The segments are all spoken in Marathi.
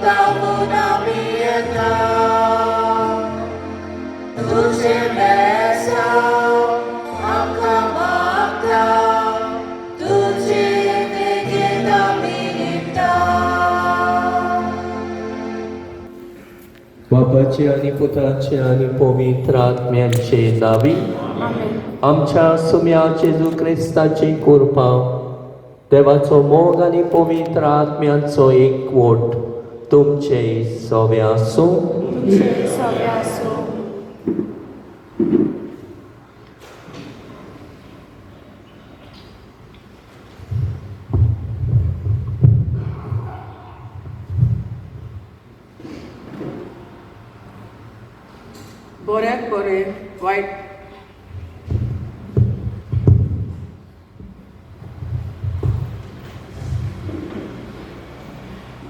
तांबून आमी येता तुझे मेसाव आमकां मागता तुझे बेगीन आमी निमता. बापाचे आनी पुताचे आनी पवित्र आत्म्याचे नावी आमच्या सुम्या जेजू क्रिस्ताची कृपा देवाचो मोग आनी पवित्र आत्म्याचो एकवट तुमचे सगळे आसूं. बऱ्याक बरें वायट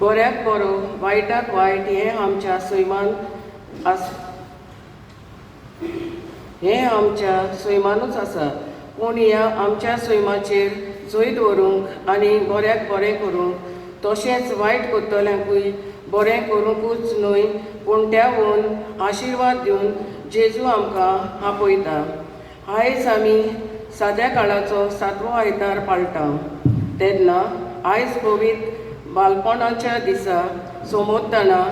बऱ्याक बरो वायटाक वायट हें आमच्या सैमान हें आमच्या सैमानूच आसा. पूण ह्या आमच्या सैमाचेर जैत दवरूंक आनी बऱ्याक बरें करूंक तशेंच वायट करतल्यांकूय बरें करूंकूच न्हय पूण त्याहून आशिर्वाद दिवन जेजू आमकां आपयता. आयज आमी साद्या काळाचो 7वो आयतार पाळटा तेन्ना आयज पवित्र बालपणाच्या दिसा सोमोत्ताना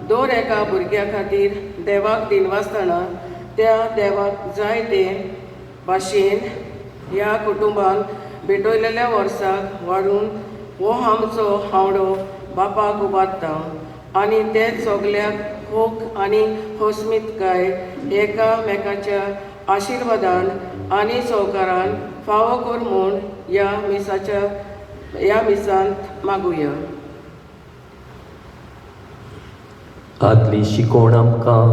दर एका भुरग्या खातीर देवाक दिनवासतना त्या देवाक जाय ते भाशेन ह्या कुटुंबान भेटयलेल्या वर्साक वाडून हो आमचो हावडो बापाक उबारता आनी ते सगल्याक खूब आनी होसमितकाय एकामेकाच्या आशिर्वादान आनी सहकारान फावो कर म्हूण ह्या मिसांत मागुया. आदली शिकोवण आमकां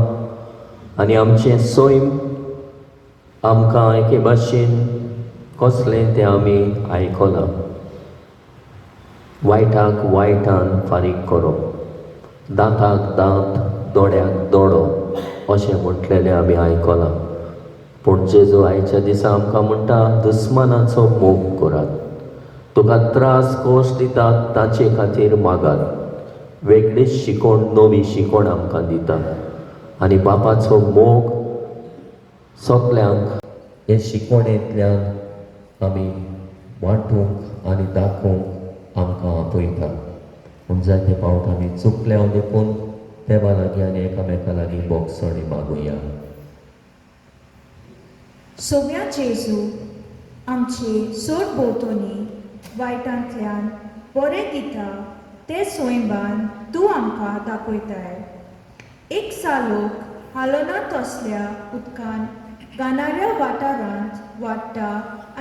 आनी आमचें सैम आमकां एके भाशेन कसलें तें आमी आयकलां. वायटाक वायटान फारीक करप, दांताक दांत दोळ्याक दोळो अशें म्हटलेलें आमी आयकलां. पूण जेजू आयच्या दिसा आमकां म्हणटा दुस्मानाचो मोग करात, तुका त्रास कश्ट दितात ताचे खातीर मागात. वेगळीच शिकोण नवी शिकोण आमकां दिता आनी बापाचो मोग सगल्यांक हे शिकोणेंतल्यान आमी वांटूंक आनी दाखोवंक आमकां आपयता. पूण जायते फावट आमी चुकल्या देखून देवा लागीं आनी एकामेका लागीं बोगसणी मागुया. सोम्या जेजू आमचे सोड भोंवतणी वायटांतल्यान बरें दिता ते सोयंबान तूं आमकां दाखयताय. एक सालोक हालोनांत असल्या उदकान गाणाऱ्या वाठारांत वाडटा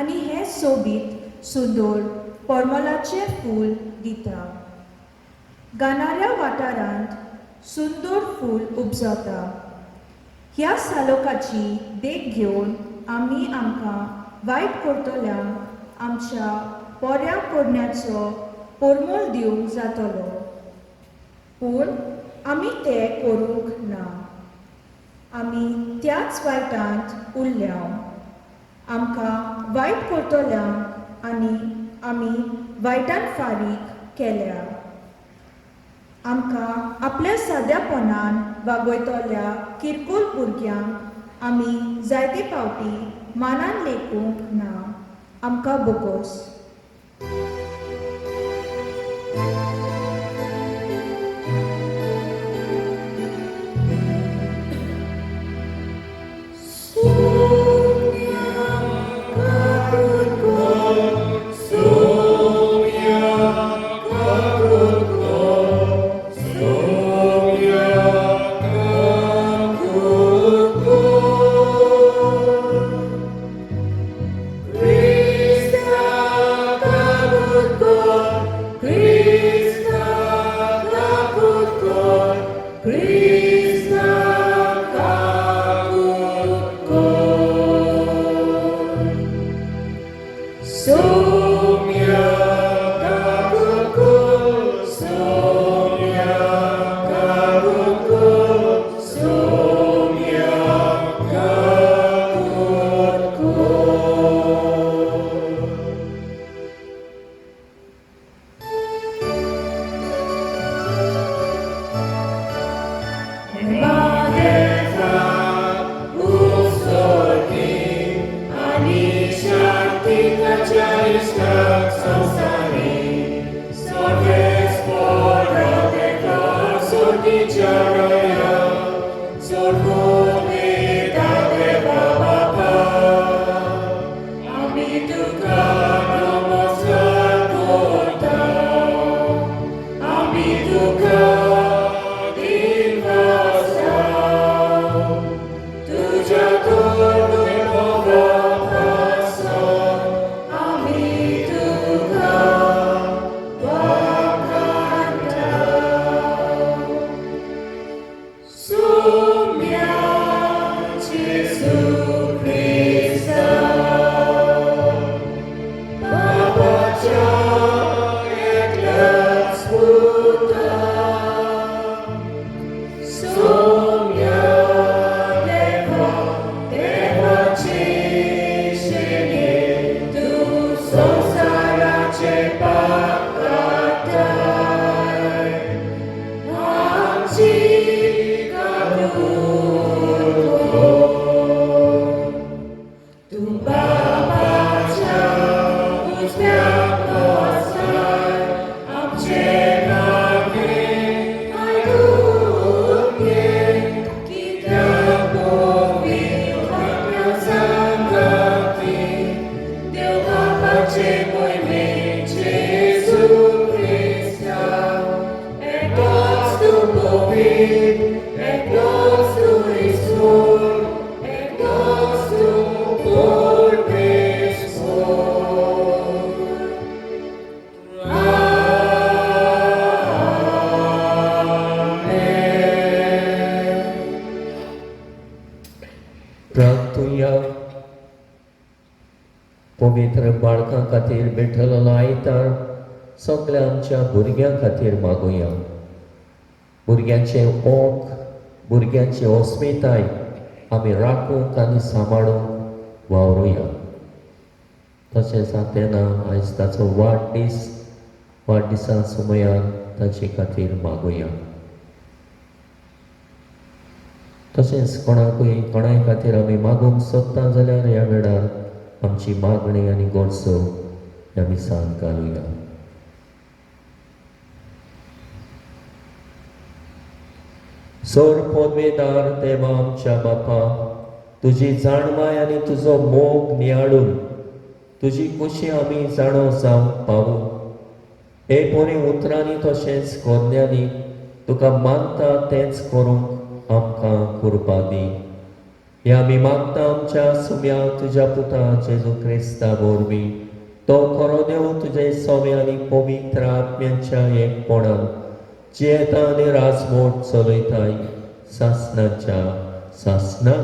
आनी हें सोबीत सुंदर परमलाचें फूल दिता. गाणाऱ्या वाठारांत सुंदर फूल उपजता. ह्या सालोकाची देख घेवन आमी आमकां वायट करतल्यांक आमच्या बऱ्या करण्याचो परमोल दिवंक जातलो. पूण आमी तें करूंक ना. आमी त्याच वायटांत उरल्या. आमकां वायट करतल्यांक आनी आमी वायटान फारीक केल्या. आमकां आपल्या साद्यापणान वागयतल्या किरकोळ भुरग्यांक आमी जायते फावटी मानान लेखूंक ना. आमकां बोगोस. Christ प्रार्थुया पवित्र बाळकां खातीर बेठलेलो आयतार सगळ्या आमच्या भुरग्यां खातीर मागुया. भुरग्यांचे ओग, भुरग्यांची अस्मिताय आमी राखूंक आनी सांबाळूंक वावरुया. तशेंच तेन्ना आयज ताचो वाडदिसा सुमयार ताचे खातीर मागुया. तशेंच कोणाय खातीर आमी मागूंक सोदता जाल्यार ह्या वेळार आमची मागणी आनी गोडसो ह्या मिसान घालुया. सोर पोदवेदार देवा आमच्या बापा, तुजी जाणवाय आनी तुजो मोग नियाळून तुजी कुशी आमी जाणो जावंक पावूं. हे बरे उतरांनी तशेंच कोन्यांनी तुका मानता तेंच करूंक आमकां कृपा दी. हे आमी मागता आमच्या सुम्या तुज्या पुता जेजू क्रिस्ता वरवीं. तो खरो देव तुजे सोमे आनी पवित्र आत्म्यांच्या एकपणान जियेता आनी राजमोट चलयताय सासणाच्या सासणां.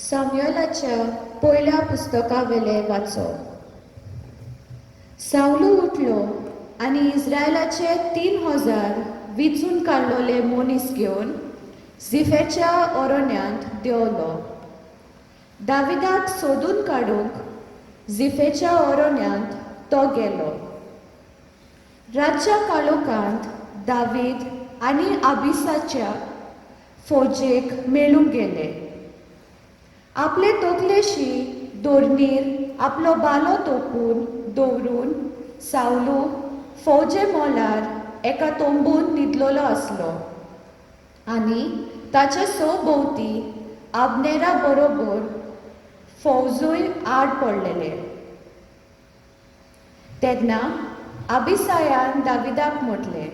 सामुएलाच्या पयल्या पुस्तका वेले वाचप. सावलू उठलो आनी इस्रायलाचे 3000 विचून काडलोले मनीस घेवन झिफेच्या अरण्यांत देंवलो. दाविदाक सोदून काडूंक झिफेच्या अरण्यांत तो गेलो. रातच्या काळोखांत दावीद आनी आबिसाच्या फौजेक मेळूंक गेले. आपले तोकलेशी दोरनीर आपलो बालो तोपून दवरून सावलू फौजे मोलार एका तोंबून न्हिदलोलो आसलो आनी ताचे भोंवती आबनेरा बरोबर फौजूय आड पडलेले. तेन्ना आबिसायान दाविदाक म्हटलें,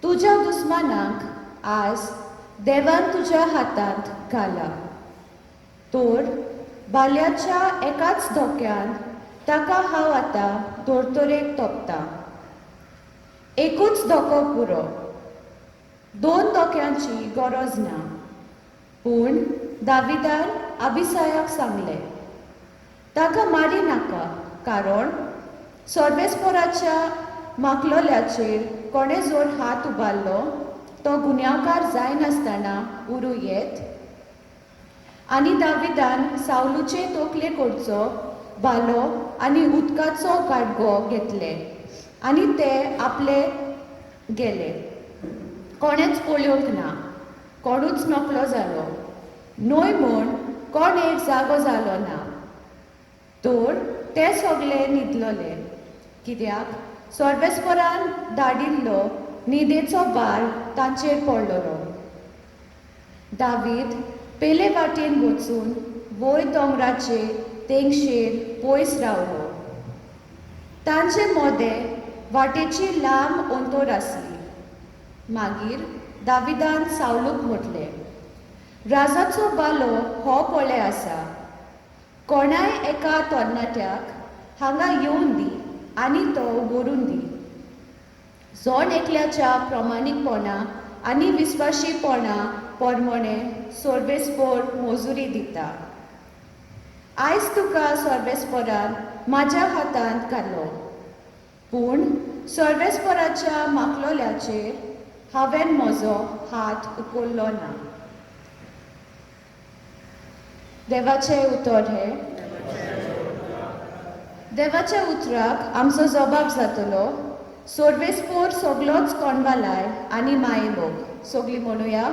तुज्या दुस्मानाक आज देवान तुज्या हातांत घाला. तर बाल्याच्या एकाच धोक्यान ताका हांव आतां दोरतोरेक तोपता. एकूच धोको पुरो, 2 धोक्यांची गरज ना. पूण दाविदान आबिसायाक सांगलें, ताका मारी नाका, कारण सर्वेस्पराच्या माकलोल्याचेर कोणे जर हात उबारलो तो गुन्यांवकार जायनासतना उरूं येत. आनी दाविदान सावलूचे तोकले कडचो बालो आनी उदकाचो गाडगो घेतले आनी ते आपले गेले. कोणेच पळोवंक ना, कोणूच नकलो जालो. न्हय म्हूण कोण एक जागो जालो ना. तर ते सगळे न्हिदलोले, कित्याक सर्वेस्परान धाडिल्लो न्हिदेचो भार तांचेर पडलोलो. दावीद पेले वाटेन वचून वयर दोंगराचे तेंगशेर पयस रावलो. तांचे मोदें वाटेची लांब अंतर आसली. मागीर दाविदान सावलूक म्हटलें, राजाचो बालो हो पळे आसा. कोणाय एका तरणाट्याक हांगा येवन दी आनी तो व्हरून दी. जोण एकल्याच्या प्रमाणीकपणा आनी विस्वाशीपणा पोरमोणे सर्वेस्पर मजुरी दिता. आयज तुका सर्वेस्परान म्हाज्या हातांत घालो, पूण सर्वेस्पराच्या मागलोल्याचेर हांवें म्हजो हात उखल्लो ना. देवाचें उतर हें. देवाच्या उतराक आमचो जबाब जातलो, सर्वेस्पर सगलोच कोणवालाय आनी माये मोग. सगळीं म्हणुया,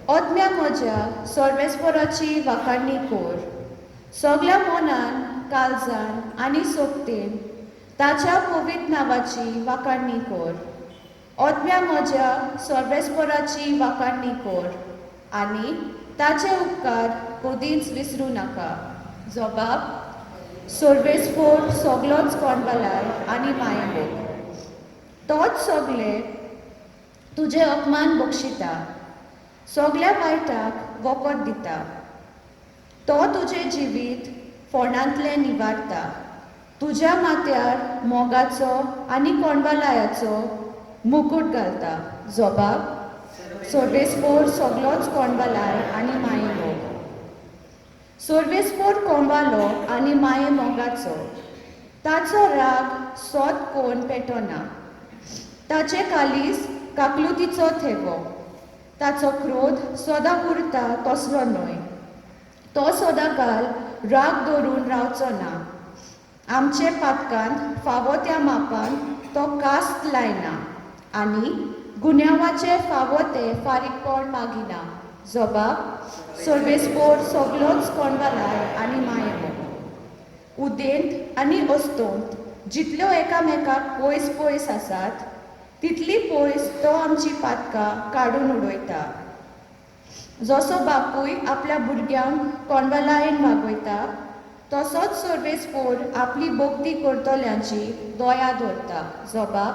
ओतम्या म्हज्या सर्वेस्पराची वाखाणणी कर. सगळ्या मनान, काळजान आनी सोबतेन ताच्या पवित्र नांवाची वाखाणणी कर. ओतम्या म्हज्या सर्वेस्पराची वाखाणणी कर आनी ताचे उपकार कधीच विसरूं नाका. जबाब, सर्वेस्पर सगलोच कोणवालाय आनी माये मोग. तोच सगळे तुजे अपमान बक्षिता, सगळ्या वायटाक वखद दिता. तो तुजें जिवीत फोंडांतलें निवारता. तुज्या माथ्यार मोगाचो आनी कोणवालायाचो मुकुट घालता. जबाब, सर्वेस्पर सगलोच कोणवालाय आनी माये मोग. सर्वेस्पर कोणवालो आनी माये मोगाचो. ताचो राग सोद कोण पेटोना. ताचे कालीस काकलुतीचो थेगो. ताचो क्रोध सदां उरता तसलो न्हय. तो सदांकाल राग धरून रावचो ना. आमचे पातकांत फावो त्या मापान तो कास्त लायना आनी गुन्यांवाचे फावो ते फारीकपण मागिना. जबाब, सर्वेस्पर सगलोच कोणवालाय आनी माये मोग. उदेंत आनी अस्तोंत जितल्यो एकामेकाक पयस पयस आसात तितली पयस तो आमची पातकां काडून उडयता. जसो बापूय आपल्या भुरग्यांक कोणवालायेन वागयता तसोच सर्वेस्पर आपली भक्ती करतल्यांची दोया दवरता. जबाब,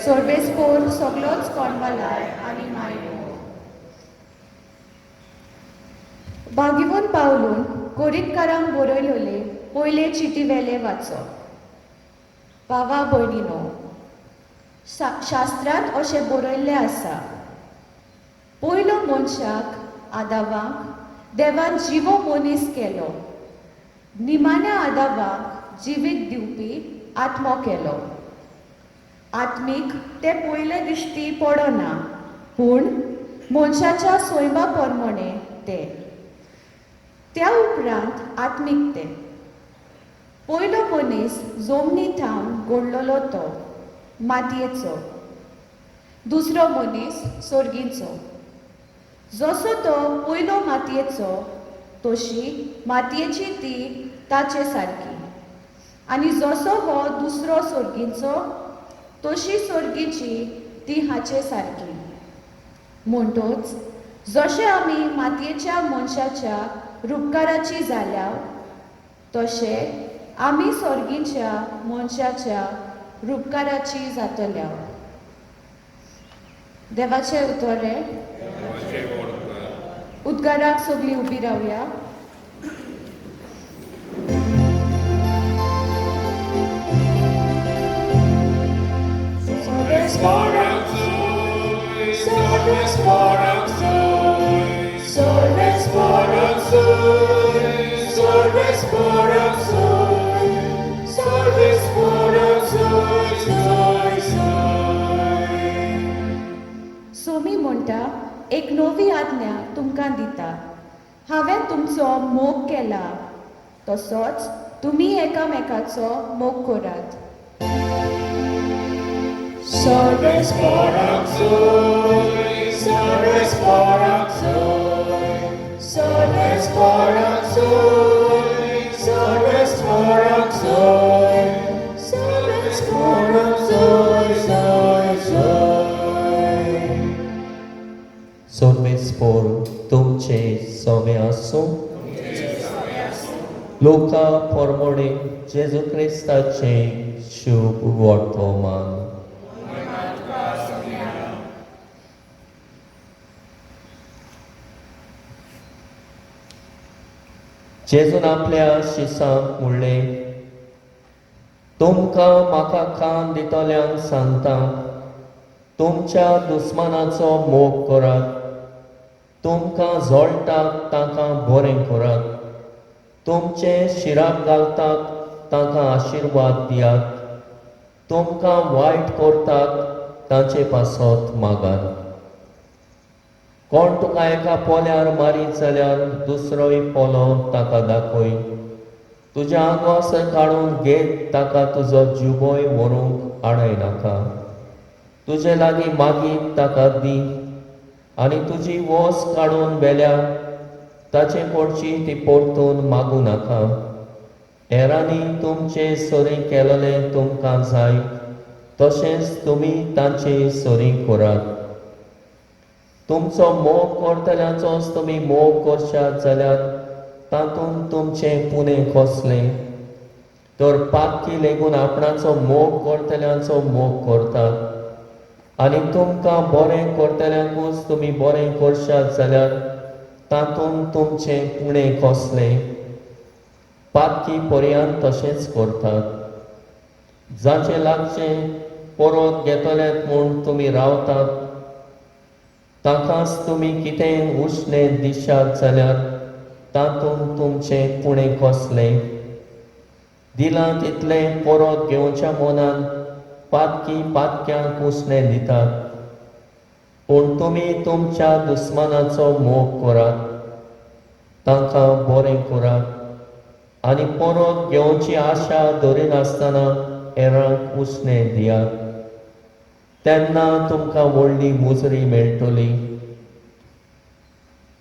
सर्वेस्पर सगलोच कोणवालाय आनी माये मोग. बागिवून पावलून कोरीतकारांक बरयलोले पयले चिटीवेले वाचप. भावा भयणीनो, शास्त्रांत अशें बरयल्लें आसा, पयलो मनशाक आदावाक देवान जिवो मनीस केलो. निमाण्या आदावाक जिवीत दिवपी आत्मो केलो. आत्मीक ते पयले दिश्टी पडना, पूण मनशाच्या सोयबा प्रमाणे ते. त्या उपरांत आत्मीक ते. पयलो मनीस जमनी थावन घडलोलो तो मातयेचो. दुसरो मनीस सर्गीचो. जसो तो पयलो मातयेचो तशी मातयेची ती ताचे सारकी. आनी जसो हो दुसरो सर्गीचो तशी सर्गीची ती हाचे सारकी. म्हणटच जशे आमी मातयेच्या मनशाच्या रुपकाराची जाल्या तशे आमी सर्गीच्या मनशाच्या रुपकाराची जातल्या. देवाचे उतर हें. उद्गाराक सगळीं उबी रावया. सोमी म्हणटा, एक नवी आज्ञा तुमकां दिता. हांवें तुमचो मोग केला तसोच तुमी एकामेकाचो मोग करात. Service Borak Soy, Service Borak Soy, Service Borak Soy, Service Borak Soy, Service Borak Soy, Soy, Soy. Sorves por तुमचे सोमे आसूं. लोका पोरमोणे जेजू क्रिस्ताचे शुभ वर्तमान. जेजून आपल्या शिसांक म्हणलें, तुमकां म्हाका कान दितल्यांक सांगता, तुमच्या दुस्मानाचो मोग करात, तुमकां जोडटात तांकां बरें करात, तुमचे शिराक घालतात तांकां आशिर्वाद दियात, तुमकां वायट करतात तांचे पासत मागात. कोण तुका एका पोल्यार मारीत जाल्यार दुसरोय पोलो ताका दाखय. तुज्या आंगोसर काडून घेत ताका तुजो जिबोय व्हरूंक आडय नाका. तुजे लागीं मागीत ताका दी आनी तुजी वोस काडून व्हेल्यार ताचे कडची ती परतून मागूं नाका. हेरांनी तुमचे सोरी केलेलें तुमकां जाय तशेंच तुमी तांचे सोरी करात. तुमचो मोग करतल्यांचोच तुमी मोग करशात जाल्यार तातूंत तुमचें पुणें कसलें. तर पातकी लेगून आपणाचो मोग करतल्यांचो मोग करतात आनी तुमकां बरें करतल्यांकूच तुमी बरें करशात जाल्यार तातूंत तुमचें पुणें कसलें. पातकी पर्यंत तशेंच करतात. जांचे लागचें परत घेतलेत म्हूण तुमी रावतात ताकाच तुमी कितें उश्णें दिशात जाल्यार तातूंत तुमचें पुणें कसलें. दिलां तितलें परत घेवच्या मनान पातकी पातक्यांक उश्णें दितात. पूण तुमी तुमच्या दुस्मानाचो मोग करात, तांकां बरें करात आनी परत घेवची आशा धरिनासतना हेरांक उश्णें दियात. तेन्ना तुमकां व्हडली मुजरी मेळटली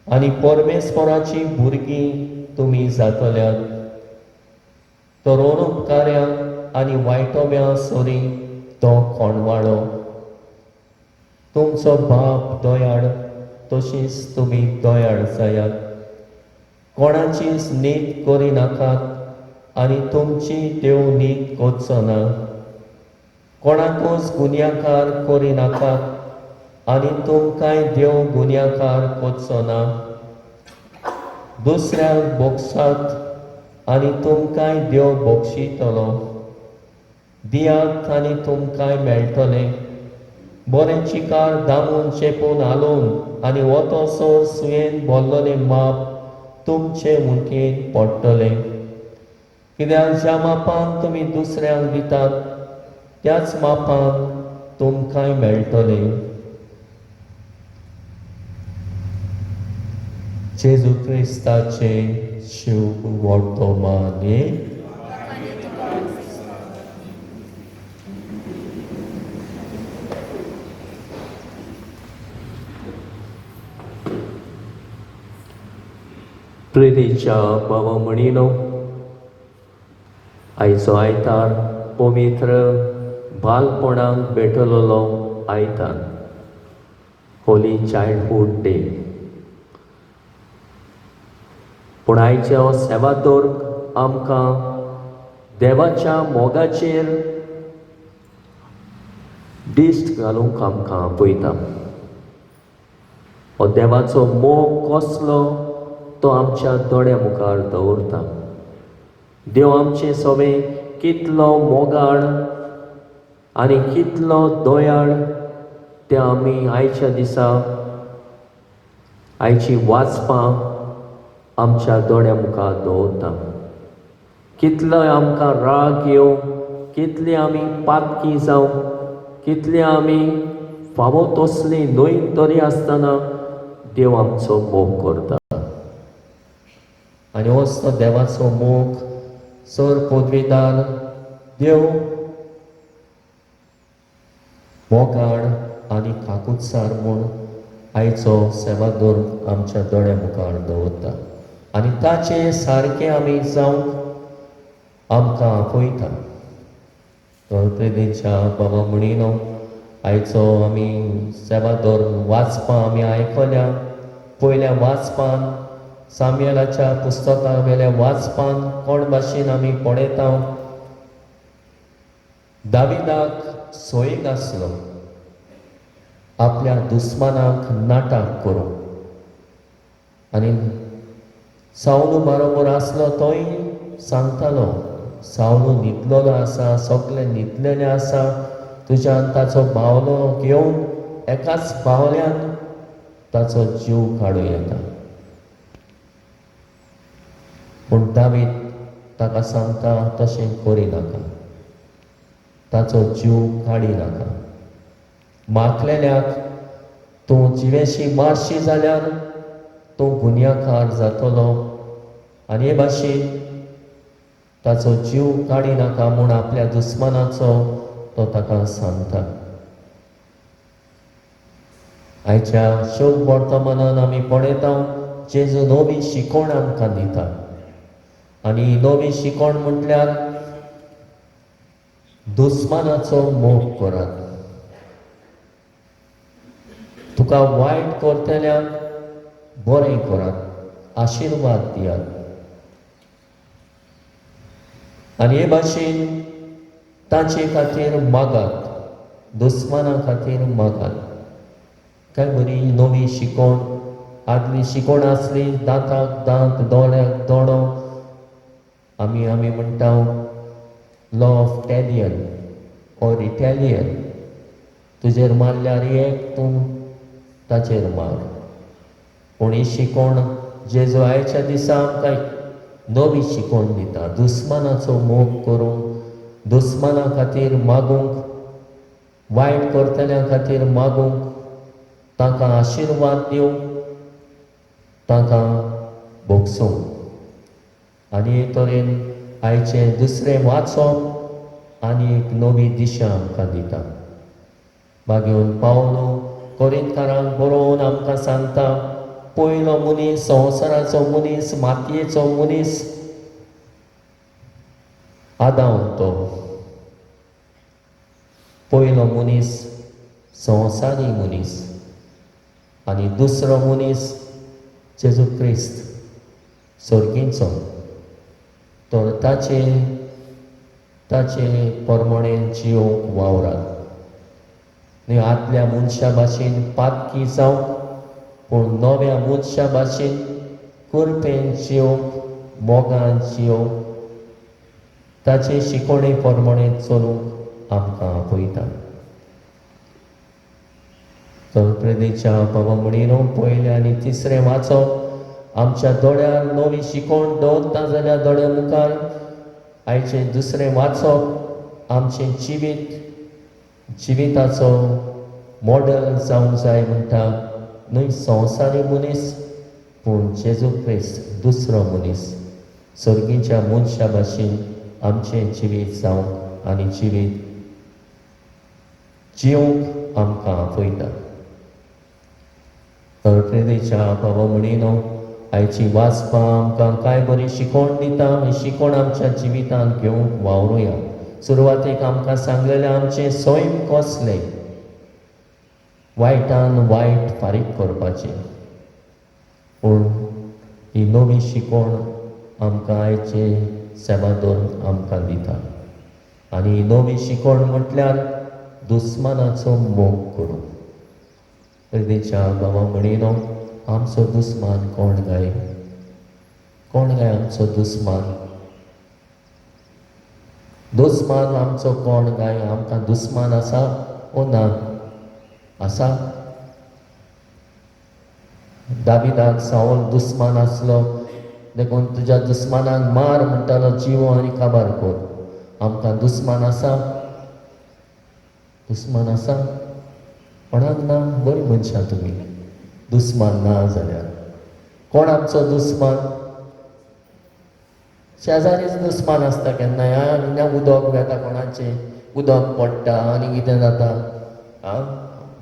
आनी परमेस्पराची भुरगीं तुमी जातल्यात. तर अनुपकार्यांक आनी वायटोव्या सोरी तो कोणवाळो. तुमचो बाप दोयाळ तशींच तुमी दोयाळ जायात. कोणाचीच नीत करिनाकात आनी तुमची देव नीत कोचचो ना. कोणाकूच गुन्यांवकार करिनाकात आनी तुमकांय देव गुन्यांवकार कोचचो ना. दुसऱ्यांक बोगसात आनी तुमकांय देव बोगशितलो. दियात आनी तुमकांय मेळटलें. बरें चिकार दामून चेपून हालोवन आनी वतोसर सुयेन भरलोलें माप तुमचे मुठयेंत पडटलें. कित्याक ज्या मापान तुमी दुसऱ्यांक दितात त्याच मापान तुमकांय मेळटलें. जेजू क्रिस्ताचे शुभ वर्तमान. प्रितीच्या भावा म्हणिनो, आयचो आयतार पवित्र बालपणाक भेटलेलो आयतार, होली चायल्डहूड डे. पूण आयचो सेवादोर्ग आमकां देवाच्या मोगाचेर दिश्ट घालूंक आमकां आपयता. हो देवाचो मोग कसलो तो आमच्या दोळ्या मुखार दवरता. देव आमचे सोबे कितलो मोगाळ आनी कितलो दोयाळ ते आमी आयच्या दिसा आयची वाचपां आमच्या दोळ्या मुखार दवरता. कितलो आमकां राग येवं, कितली आमी पातकी जावं, कितली आमी फावो तसली न्हंय तरी आसतना देव आमचो मोग करता. आनी होच तो देवाचो मोग सर पदवीदार देव मोगाळ आनी काकुत्सार म्हूण आयचो सेवादोर आमच्या दोळ्या मुखार दवरता आनी ताचे सारके आमी जावंक आमकां आपयता. प्रेदेच्या बाबा म्हणिनो आयचो आमी सेवादोर वाचपां आमी आयकल्या. पयल्या वाचपान साम्युएलाच्या पुस्तका वेल्या वाचपान कोण भाशेन आमी पळयता दाविदाक सोयीक आसलो आपल्या दुस्मानाक नाटाक करूं आनी सावलू बरोबर आसलो तोय सांगतालो सावलू न्हिदलेलो आसा, सगळे न्हिदलेले आसा, तुज्यान ताचो बावलो घेवन एकाच बावल्यान ताचो जीव काडूं येता. पूण दावीद ताका सांगता तशें करिनाका, ताचो जीव काडिनाका. मागलेल्याक तूं जिवेशी मारशी जाल्यार तूं गुन्यांवकार जातलो आनी हे भाशेन ताचो जीव काडिनाका म्हूण आपल्या दुस्मानाचो तो ताका सांगता. आयच्या शोक वर्तमानान आमी पळयता जेजू नवी शिकवण आमकां दिता आनी नवी शिकवण म्हटल्यार दुस्मानाचो मोग करात. तुका वायट करतल्याक बरें करात, आशिर्वाद दियात. आनी हे भाशेन ताचे खातीर मागात, दुस्माना खातीर मागात. काय बरी नवी शिकवण. आदली शिकवण आसली दांताक दांत, दोळ्याक दोळो. आमी म्हणटा लॉ ऑफ टॅलियन ऑर इटॅलियन. तुजेर मारल्यार एक तूं ताचेर मार. पूण ही शिकवण जेजू आयच्या दिसा आमकां नवी शिकवण दिता. दुस्मानाचो मोग करूंक, दुस्माना खातीर मागूंक, वायट करतल्या खातीर मागूंक, तांकां आशिर्वाद दिवंक, तांकां भोगसूंक. आनी हे तरेन आयचें दुसरें वाचप आनी एक नवी दिशा आमकां दिता. मागीर पावलो कोरिंथकारांक बरोवन आमकां सांगता पयलो मनीस, संवसाराचो मनीस, मातयेचो मनीस आदाम. तो पयलो मनीस संवसारी मनीस आनी दुसरो मनीस जेजू क्रिस्त सर्गीचो. तर ताचे प्रमाणें जिवंक वावरात. न्ही आदल्या मनशा भाशेन पातकी जावंक, पूण नव्या मनशा भाशेन कुरपेन जिवंक, मोगान जिवंक, ताचे शिकवणे प्रमाणें चलूंक आमकां आपयता. तर प्रेदेच्या बाबा म्हणिनो पयलें आनी तिसरें वाचप. आमच्या दोळ्यार नवी शिकवण दवरता जाल्यार दोळ्या मुखार आयचें दुसरें वाचप आमचें जिविताचो मॉडेल जावंक जाय म्हणटा. न्हय संवसारी मनीस, पूण जेजू क्रिस्त दुसरो मनीस. सर्गीच्या मनशा भाशेन आमचें जिवीत जावंक आनी जिवीत जिवंक आमकां आपयता. तर प्रेदेच्या बाबा म्हणिनो आयची वाचपां आमकां कांय बरी शिकवण दिता. ही शिकवण आमच्या जिवितांत घेवंक वावरुया. सुरवातेक आमकां सांगलेलें आमचें सैम कसलें, वायटान वायट फारीक करपाचें. पूण ही नवी शिकवण आमकां आयचे सेवादोर आमकां दिता. आनी ही नवी शिकवण म्हटल्यार दुस्मानाचो मोग करूं. प्रेदेच्या बाबा म्हणिनो आमचो दुस्मान कोण गाय? कोण गाय आमचो दुस्मान? दुस्मान आमचो कोण गाय? आमकां दुस्मान आसा ओ ना? आसा. दाविदाक सावल दुस्मान आसलो देखून तुज्या दुस्मानाक मार म्हणटालो, जिवो आनी काबार कर. आमकां दुस्मान आसा? दुस्मान आसा? कोणाक ना? बरी मनशां तुमी. दुस्मान ना जाल्यार कोण आमचो दुस्मान? शेजारीच दुस्मान आसता केन्नाय उदक वेता कोणाचें उदक पडटा आनी कितें जाता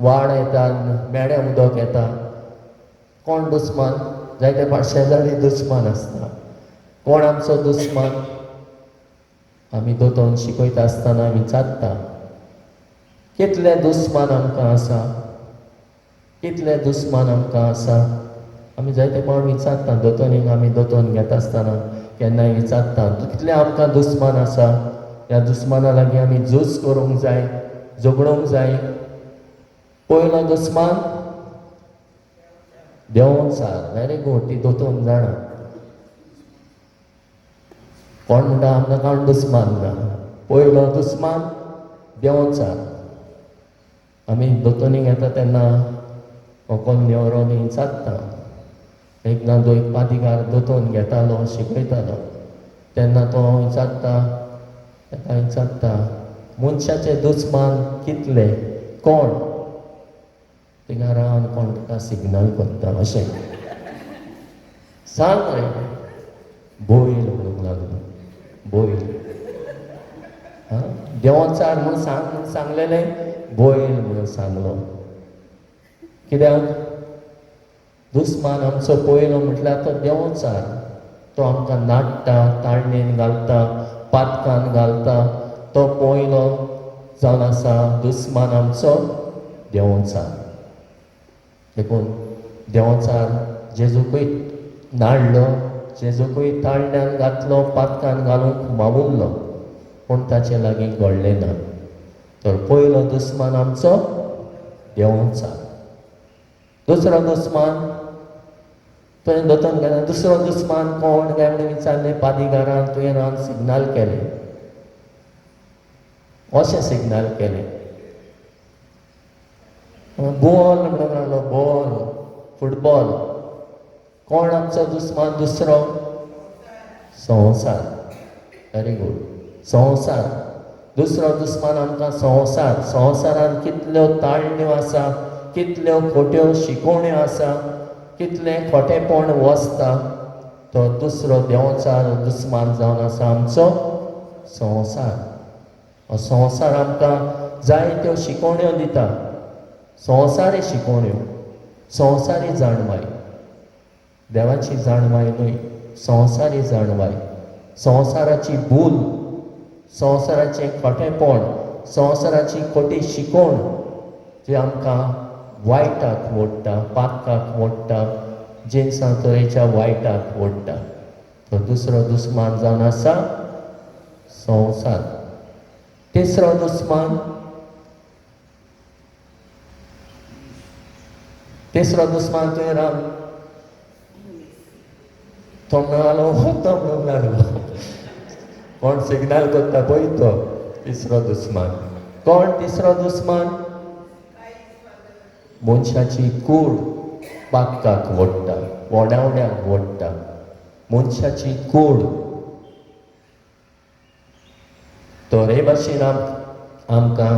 वाड येता मेड्या उदक येता कोण दुस्मान जायते फावट शेजारी दुस्मान आसता कोण आमचो दुस्मान आमी दोतोन शिकयता आसतना विचारता कितले दुस्मान आमकां आसा कितले दुस्मान आमकां आसा आमी जायते फावट विचारता दोतोनीक आमी दोतोन घेता आसतना केन्नाय विचारता कितले आमकां दुस्मान आसा ह्या दुस्माना लागीं आमी झूज करूंक जाय झगडूंक जाय पयलो दुस्मान देंवचार वेरी गूड ती दोतोन जाणा कोण म्हणटा आमकां कोण दुस्मान ना पयलो दुस्मान देंवचार आमी दोतोनीक येता तेन्ना कोण नेवरोनी विचारता एकदां एक पादिकार दोतोन घेतालो शिकयतालो तेन्ना तो विचारता ताका विचारता मनशाचे दुस्मान कितले कोण थिंगा रावन कोण ताका सिग्नल करता अशें सांग रे बोयल म्हणूंक लागलो बोयल देंवचार म्हूण सांगलेलें बोयल म्हणून सांगलो कित्याक दुस्मान आमचो पयलो म्हटल्यार तो देंवचार तो आमकां नाडटा ताळणेन घालता पातकान घालता तो पयलो जावन आसा दुस्मान आमचो देंवचार देखून देंवचार जेजूकूय नाडलो जेजूकूय ताळण्यान घातलो पातकान घालूंक मावुरलो पूण ताचे लागीं घडलें ना तर पयलो दुस्मान आमचो देंवचार दुसरो दुस्मान तुवें दोतोन गेलो दुसरो दुस्मान कोण काय म्हणून विचारलें पादिकारान तुवें रावन सिग्नल केलें अशें सिग्नल केलें बॉल म्हणून लागलो बॉल फुटबॉल कोण आमचो दुस्मान दुसरो संवसार वेरी गूड संवसार दुसरो दुस्मान आमकां संवसार संवसारान कितल्यो ताळण्यो आसा कितल्यो खोट्यो शिकोवण्यो आसा कितले खोटेपण वसता तो दुसरो देंवचार दुस्मान जावन आसा आमचो संवसार हो संवसार आमकां जायत्यो शिकोवण्यो दिता संवसारी शिकोवण्यो संवसारी जाणवाय देवाची जाणवाय न्हय संवसारी जाणवाय संवसाराची भूल संवसाराचें खोटेपण संवसाराची खोटी शिकोवण जी आमकां वायटाक ओडटा पातकाक ओडटा जिन्सा तरेच्या वायटाक ओडटा तो दुसरो दुस्मान जावन आसा संवसार तिसरो दुस्मान तुवें राव तो म्हणलो तो म्हणूंक लागलो कोण सिग्नल करता पळय तो तिसरो दुस्मान कोण तिसरो दुस्मान मनशाची कूड पातकाक ओडटा वोडावड्याक ओडटा मनशाची कूड तो हे भाशेन आमकां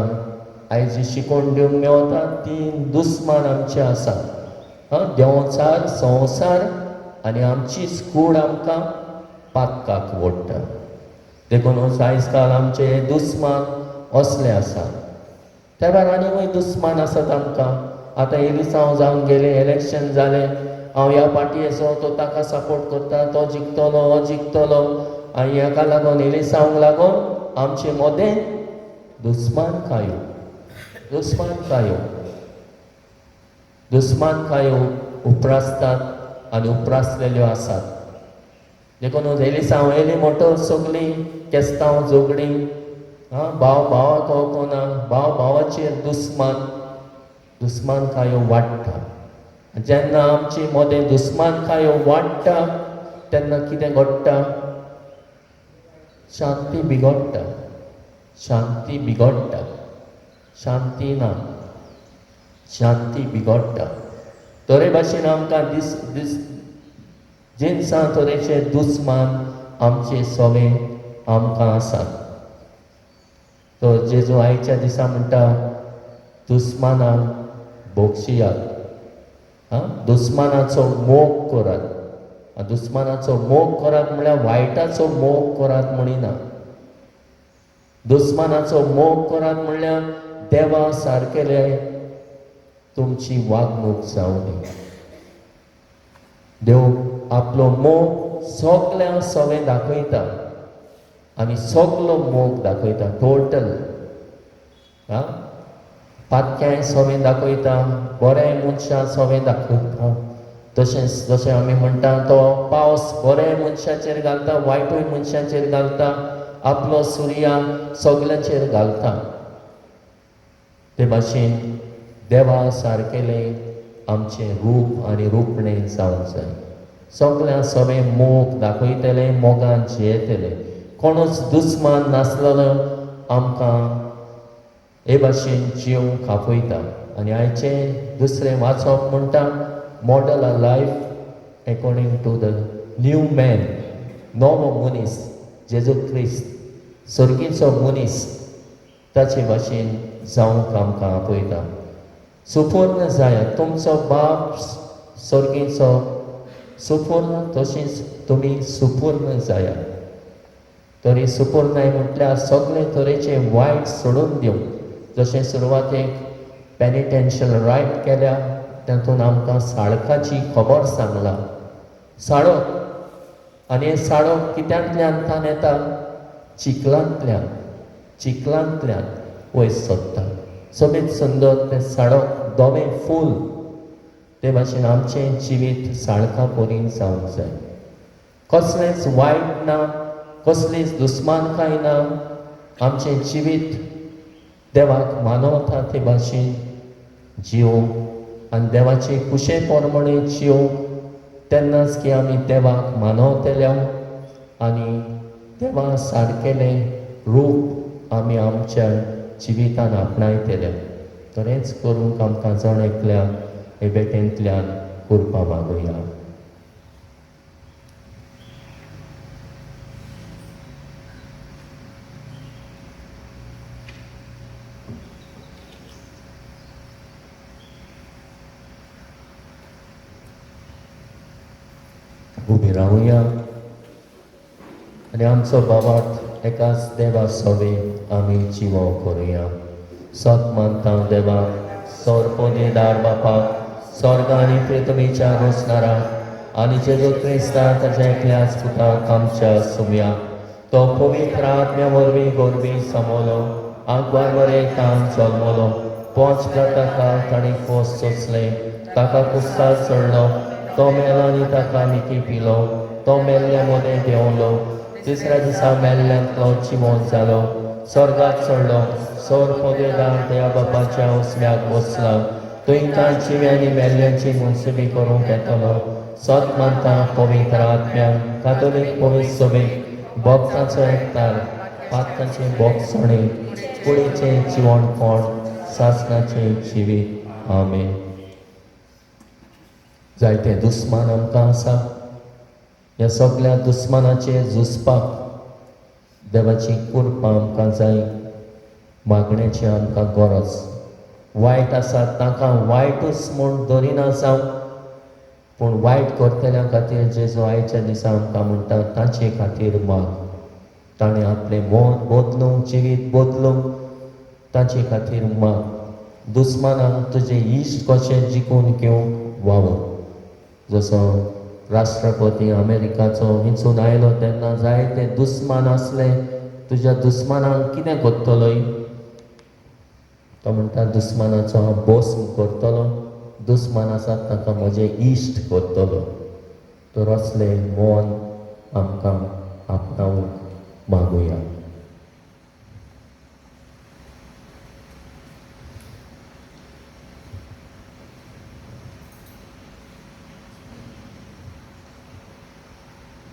आयज जी शिकोवन दिवंक मेवता ती दुस्मान आमचे आसा देंवचार संवसार आनी आमचीच कूड आमकां पातकाक ओडटा देखून आयज काल आमचे दुस्मान असले आसा त्या भायर आनीकूय दुस्मान आसात आमकां आतां एलिसांव जावन गेले इलेक्शन जालें हांव ह्या पार्टीचो तो ताका सपोर्ट करता तो जिखतलो हो जिखतलो आनी हाका लागून एलिसांवक लागून आमचे मोदें दुस्मान कांयो उप्रासतात आनी उप्रासलेल्यो आसात देखून एलिसांव येयली म्हणटो सगळीं केस्तांव झगडीं भाव भावाक वळखना भाव भावाचेर दुस्मान कांयो वाडटा जेन्ना आमची मोदें दुस्मान कांयो वाडटा तेन्ना कितें घडटा शांती बिगडटा शांती ना शांती बिगडटा तरे भाशेन आमकां जिन्सा तरेचे दुस्मान आमचे सगळे आमकां आसात तो जेजू आयच्या दिसा म्हणटा दुस्मानाक बोगशियात दुस्मानाचो मोग करात दुस्मानाचो मोग करात म्हळ्यार वायटाचो मोग करात म्हणिना. दुस्मानाचो मोग करात म्हणल्यार देवा सारकेले तुमची वागणूक जावं दी. देव आपलो मोग सगळ्या सवे दाखयता आनी सगळो मोग दाखयता टोटल. पातक्याय सवे दाखयता, बरे मनशां सवे दाखयता. तशेंच जशें आमी म्हणटा तो पावस बरे मनशाचेर घालता, वायटूय मनशाचेर घालता, आपलो सुर्या सगळ्यांचेर घालता. ते भाशेन देवा सारकेले आमचे रूप आनी रूपणे जावंक जाय. सगळ्या सवे मोग दाखयतले, मोगान जियेतले. कोणूच दुस्मान नासलेलो आमकां हे भाशेन जिवंक आपयता. आनी आयचे दुसरें वाचप म्हणटा model a life according to the new man, नवो मनीस जेजू क्रिस्त, सर्गीचो मनीस ताचे भाशेन जावंक आमकां आपयता. सुपूर्ण जायात. तुमचो बाप सर्गीचो सुपूर्ण, तशीच तुमी सुपूर्ण जायात. तरी सुपूर्णाय म्हटल्यार सगळे तरेचे वायट सोडून दिवंक. जशें सुरवातेक पेनिटेन्शियल रायट केल्या तातूंत आमकां साळकाची खबर सांगला. साळोक, आनी हे साळोक कित्यांतल्यान तान येता? चिखलांतल्यान. चिखलांतल्यान वयर सोदता. समेत सुंदर तें साळोक धवें फूल. ते भाशेन आमचें जिवीत साळका परी जावंक जाय. कसलेंच वायट ना, कसलीच दुस्मानकाय ना. आमचें जिवीत देवाक मानवता ते भाशेन जिवोवंक आनी देवाचे कुशे प्रमाणे जिवोवंक. तेन्नाच की आमी देवाक मानवतले आनी देवा सारकेले रूप आमी आमच्या जिवितान आपणायतले. तर हेंच करूंक आमकां जण एकल्या हे भेटेंतल्यान कृपा मागुया. उबी रावया आनी आमचो बाबात एकाच देवा सवे आमी जिवो करुया. सत मानता देवा, सोरपोदेदार बापाक, स्वर्ग आनी पृथ्वीच्या रोसणारा आनी जेजू क्रिस्ता ताच्या एकल्याच पुताक आमच्या सुमया. तो पवित्र आत्म्या वरवीं गोरबी समोलो, आग्वार बरे काम जल्मलो. पोंच प्रताका ताणी पोस सोंसले, ताका कुस्तार चडलो. तो मेलो आनी ताका मिकी पिलो. तो मेल्ल्या मोदें देंवलो. तिसऱ्या दिसा मेल्ल्यांतलो जिवंत जालो. स्वर्गाक चडलो. सोर पोदेदार देवा बापाच्या उसम्याक बसला. थंय तां जिव्यांनी मेल्ल्यांची मुनसिबी करूंक येतलो. सत मानता पवित्र आत्म्यान, कातोलीक पवित्र सभेक, भक्तांचो एकठार, पातकांचे भोगसणे, कुडीचें जिवणपण, सासणाचें जिवीत. आमेन. जायते दुस्मान आमकां आसा. ह्या सगळ्या दुस्मानाचेर झुजपाक देवाची कृपा आमकां जाय. मागण्याची आमकां गरज. वायट आसा ताका वायटूच म्हूण धरिना जावं, पूण वायट करतल्या खातीर जेजू आयच्या दिसा आमकां म्हणटा ताचे खातीर माग. ताणें आपलें मन बदलूंक, जिवीत बदलूंक ताचे खातीर माग. दुस्मानाक तुजे इश्ट कशें जिखून घेवंक वावर. जसो राष्ट्रपती अमेरिकाचो हिंचून आयलो तेन्ना जायते दुस्मान आसले. तुज्या दुस्मानाक कितें करतलोय? तो म्हणटा दुस्मानाचो हांव भस्म करतलो. दुस्मान आसा ताका म्हजे इश्ट करतलो. तर असले मन आमकां आपणावंक मागुया.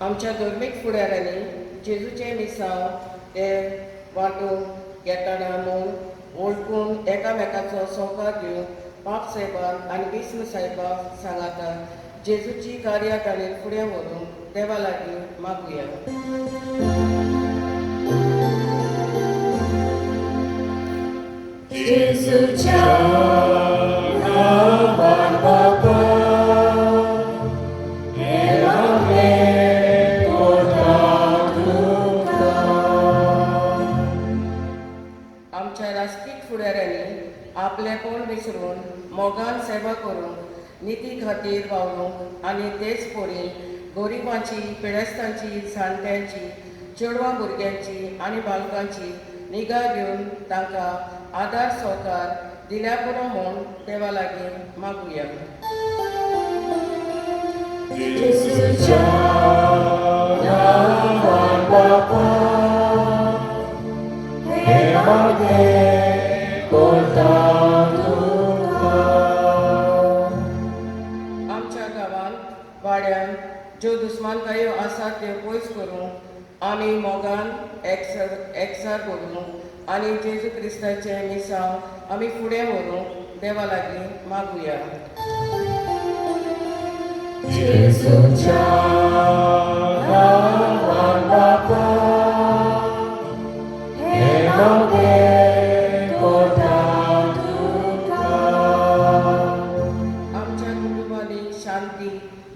आमच्या धर्मीक फुडाऱ्यांनी जेजूचे मिसांव ते वांटून घेतना म्हूण वळखून एकामेकाचो सहकार दिवंक पाप साहेबाक आनी बिस्म साहेबाक सांगाता. जेजूची कार्या ताणें फुडें व्हरून देवा लागीं मागुया. जेजूच्या नांवान बाबा, हे मन विसरून मोगान सेवा करूंक निती खातीर वावरूंक आनी तेच परी गोरिबांची पिडेस्तांची जाणट्यांची चेडवां भुरग्यांची आनी बालकांची निगा घेवन तांकां आदार सहकार दिल्या पुरो म्हूण देवा लागीं मागुया. जेजूच्या नांवान बापा हे मागें करता तुका. आमच्या गांवांत वाड्यान ज्यो दुस्मानकायो आसात त्यो पयस करूंक आमी मोगान एकसार करूंक आनी जेजू क्रिस्ताचें मिसांव आमी फुडें व्हरूंक देवा लागीं मागुया. जेजूच्या नांवान बापा हे मागें करता तुका. आमच्या कुटुंबांनी शांती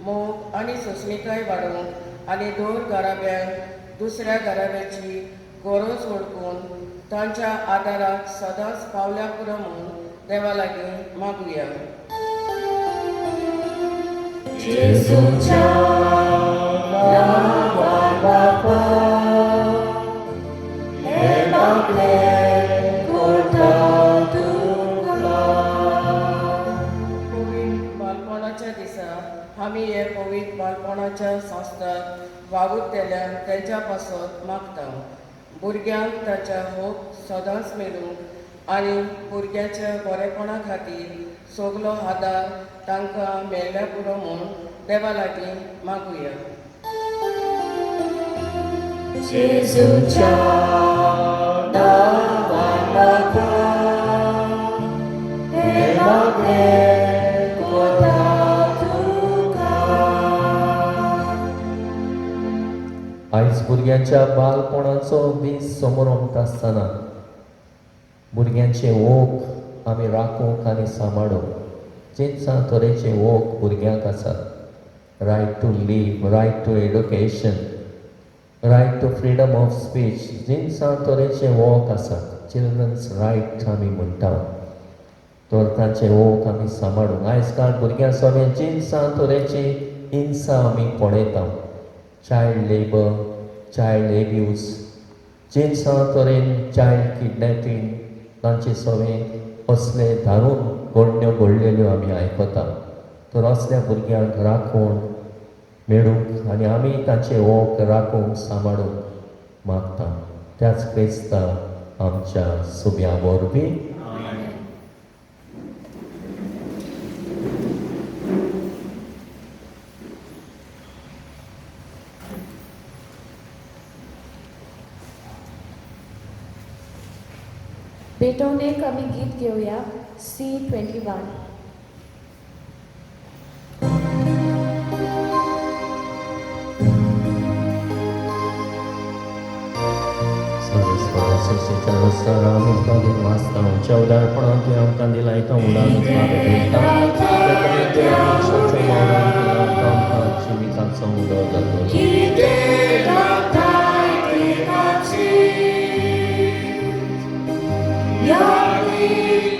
मोग आनी सोंसणीकाय वाडोवंक आनी दोर घराब्यांक दुसऱ्या घराब्याची गरज ओळखून तांच्या आदाराक सदांच पावल्या पुरो म्हूण देवा लागीं मागुया. जेजूच्या नांवान बापा हे मागें करता तुका. पवित्र बालपणाच्या दिसा आमी हे पवित्र बालपणाच्या संस्थाक वावूर केल्यान तेंच्या पासत मागता. भुरग्यांक ताच्या होप सदांच मेळूंक आनी भुरग्याच्या बरेपणा खातीर सगलो आदार तांकां मेळ्ळ्या पुरो म्हूण देवा लागीं मागुया. जेजूच्या नांवान बापा हे मागें करता तुका. आयज भुरग्यांच्या बालपणाचो दीस समोर आमकां आसतना भुरग्यांचे ओग आमी राखूंक आनी सांबाळूंक जितसा तरेचे ओग भुरग्यांक आसात. Right to live, right to education, right to freedom of speech, जितसा तरेचे ओग आसात. चिल्ड्रन्स रायट आमी म्हणटा. तर तांचे ओग आमी सांबाळूंक आयज काल भुरग्यां सगळे जितसा तरेची हिंसा आमी पळयता. चायल्ड लेबर, चायल्ड एब्यूज, जितसा तरेन चायल्ड किडनॅपिंग, तांचे सगळे असले धारून घडण्यो घडलेल्यो आमी आयकता. तर असल्या भुरग्यांक राखून मेळूंक आनी आमी तांचे ओग राखूंक सांबाळूंक मागता. त्याच क्रिस्ता आमच्या सुब्या वरवीं पेटवणेक आमी गीत घेवया C21. वाचता उदारपणांत आमकां दिलाय तो उडाक जिविताचो उडो जातो. कितें जाताय देवाची यादी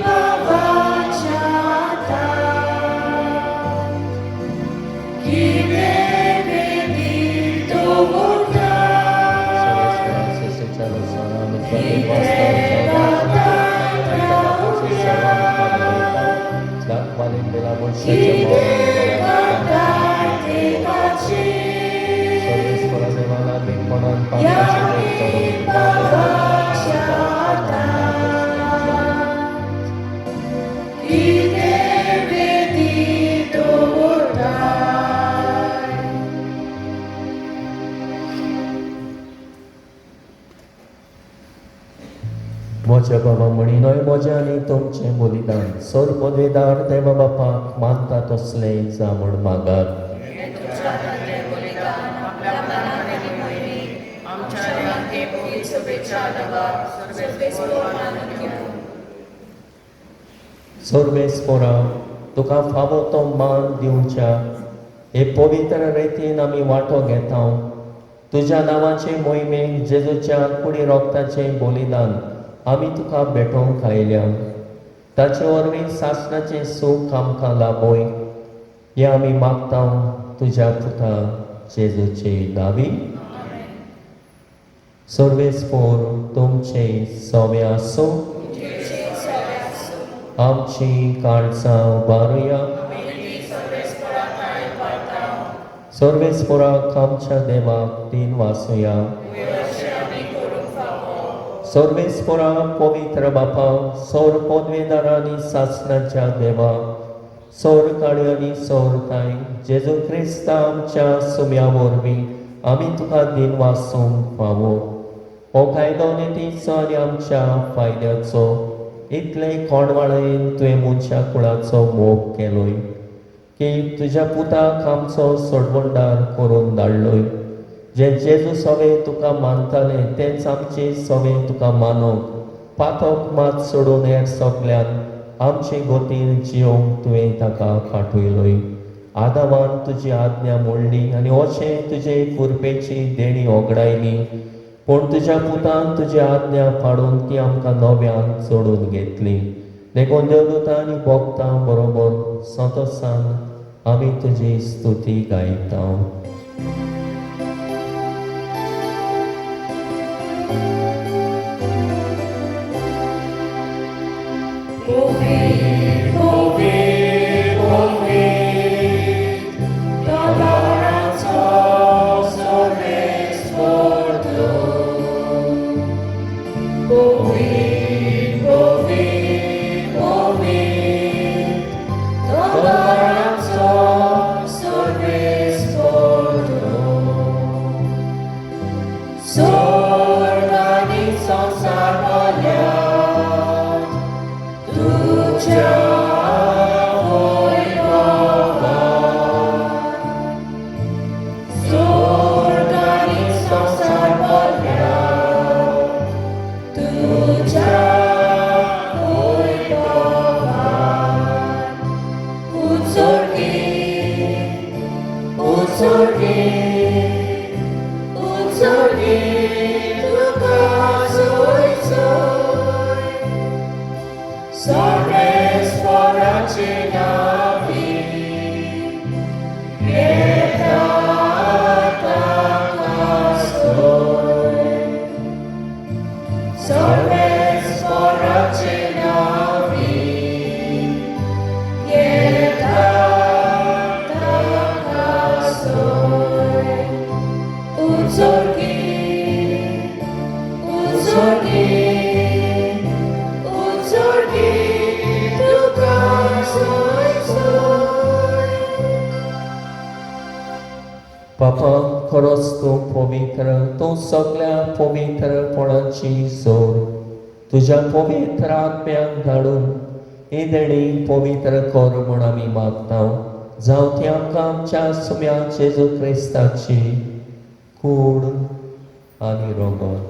बाबाच्या हातांत. कितें वेदी दवरता म्हज्या बाबा म्हणिनय म्हजें आनी तुमचें बलिदान सर पदवेदार देवा बापाक मानता तसलें जा म्हूण मागात. सर्वेस्परा तुका फावो तो मान दिवच्या हे पवित्र रितीन आमी वांटो घेता. तुज्या नांवाचे मोहिमेक जेजूच्या कुडी रोगताचें बलिदान आमी तुका भेटोवंक आयल्या. ताचे वरवीं सासणाचें सूख आमकां लाबोय हें आमी मागता तुज्या पुता जेजूचे नांवी. सर्वेस्पोर तुमचे सोवे आसूं. आमची काळजां उबारुया. सर्वेस्पोराक आमच्या देवाक दिन वासुया. सर्वेस्पोरा पवित्र बापा, सौर पदवेदार आनी सासणाच्या देवा, सौर काळी आनी सौर ताई, जेजू क्रिस्त आमच्या सुम्या वरवीं आमी तुका दिन वासूंक फावो. हो कायदो नेतीचो आनी आमच्या फायद्याचो इतले कोणवाळेन तुवें मनशा कुळाचो मोग केलोय की तुज्या पुताक आमचो सोडवणदार करून धाडलोय. जे जेजू सवे तुका मानताले तेच आमचे सवे तुका मानोक पातोक मात सोडून हेर सगल्यान आमचे गोतीन जियोंक तुवें ताका पाठयलोय. आदामान तुजी आज्ञा मोडली आनी अशें तुजे कुरपेची देणी ओगडायली, पूण तुज्या पुतान तुजी आज्ञा पाडून ती आमकां नव्यान जोडून घेतली. देखून देवदूतां आनी भक्तां बरोबर सतोसान आमी तुजी स्तुती गायता. बापा, खरोच तूं पवित्र, तूं सगळ्या पवित्रपणाची सोर. तुज्या पवित्र आत्म्याक धाडून ही देणी पवित्र कर म्हूण आमी मागता. जावं ती आमकां आमच्या सुम्या जेजू क्रिस्ताची कूड आनी रगत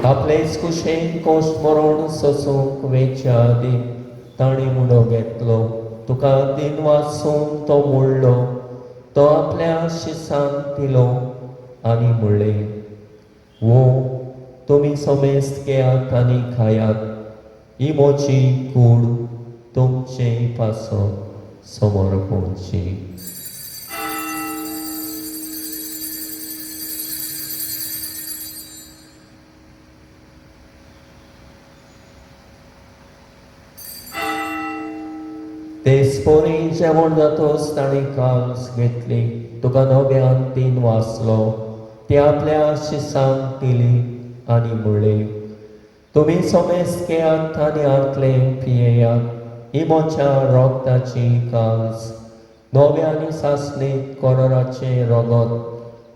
आपलेच कुशेन कोश्ट मरण सोसूंक वेच्या आदी ताणी मुडो घेतलो. तुका दिन वाचून तो मोडलो, तो आपल्या शिसांक दिलो आनी म्हणलें, वो तुमी समेस्त घेयात आनी खायात, ही म्हजी कूड तुमचे पासत समर्पणची. ते स्पोरी जेवण जातोच ताणी काल्स घेतली, तुका नव्यान तीन वाचलो, ती आपल्या शिसांक दिली आनी म्हणलें, तुमी समेस्त घेयात आनी आतले पियेयात, ही म्हज्या रोगताची काल्स. नवे आनी सासणीत कोराचे रगत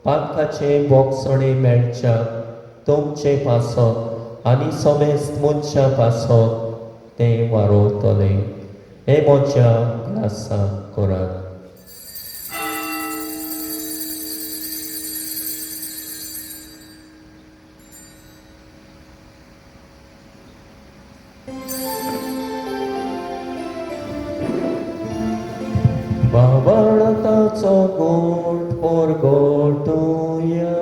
पातकाचे बोगसणे मेळच्यात तुमचे पासत आनी समेस्त मनशा पासत ते वारोवतले. हे म्हज्या ग्लासाक करात. बाबाळताचो गोठ पोरगोटुया.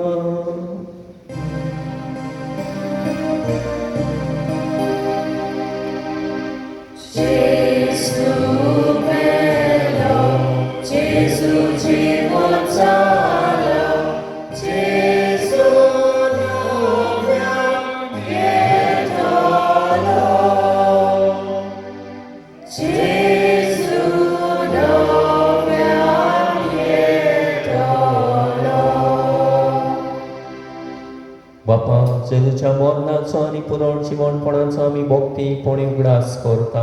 जेजूच्या मरणाचो आनी पुनर्जीवनपणाचो आमी भक्तीपणी उगडास करता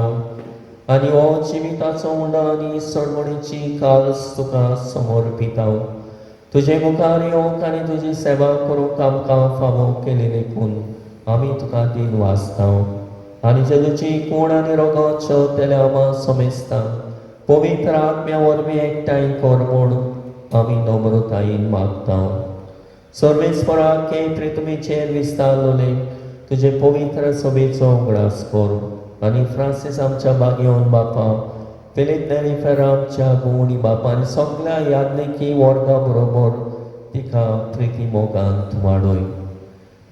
आनी हो जिविताचो उंडा आनी सडवणीची काल्स तुका समर्पिता. तुजे मुखार येवंक आनी तुजी सेवा करूंक आमकां फावो केली देखून आमी तुका दिन वाचता आनी जेजूची कूड आनी रगत शेवतेल्या आमा समेजता. पवित्र आत्म्या वरवीं एकठांय कर म्हूण आमी नम्रतायेन मागता. सर्वेस्परा के प्रितुमेचेर विस्तारलोले तुजे पवित्र सभेचो उगडास कर आनी फ्रांसीस आमच्या बागयोन बापा, फिलीप नेरिफेरा आमच्या गुणी बापा आनी सगळ्या यादनेकी वर्गा बरोबर तिका प्रिती मोगांत वाडय.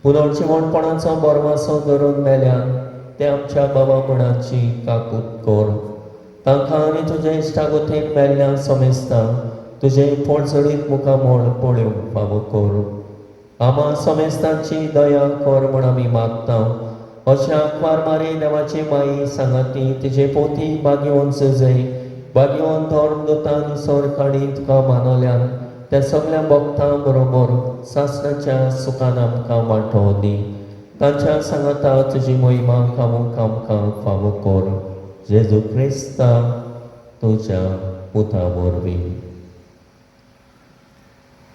पुनर्जीवनपणाचो बरवासो धरून मेल्यान ते आमच्या बाबा मणाची काकूत कर. तांकां आनी तुजे इश्टागतीन मेल्ल्या समेजता तुजे पडझडीत मुखामोळ पळोवंक फावो कर. आमा समेस्तांची दया कर म्हण आमी मागता. अशा अखबार मारी देवाची माई सांगाती तिजे पोती बागयोन सजय बागयोन धर्मदूतांनी सरकाणी तुका मानल्यान त्या सगळ्या भक्तां बरोबर सासणाच्या सुखान आमकां वांटो दी. तांच्या सांगाता तुजी महिमा खावूंक आमकां फावो कर. जेजू क्रिस्ता तुज्या पुता वरवीं.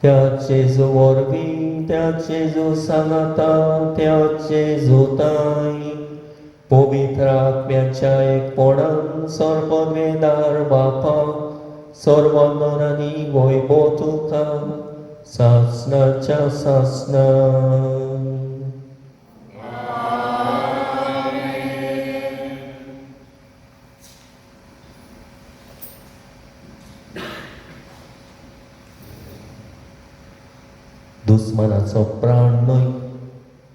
त्या जेजू वरवीं त्या जेजू सांगाता त्या जेजू ताई पवित्र आत्म्याच्या एकपणान सर्ववेदार बापा सर्वांगण आनी वैभव तुका सासणाच्या सासणा. दुस्मानाचो प्राण न्हय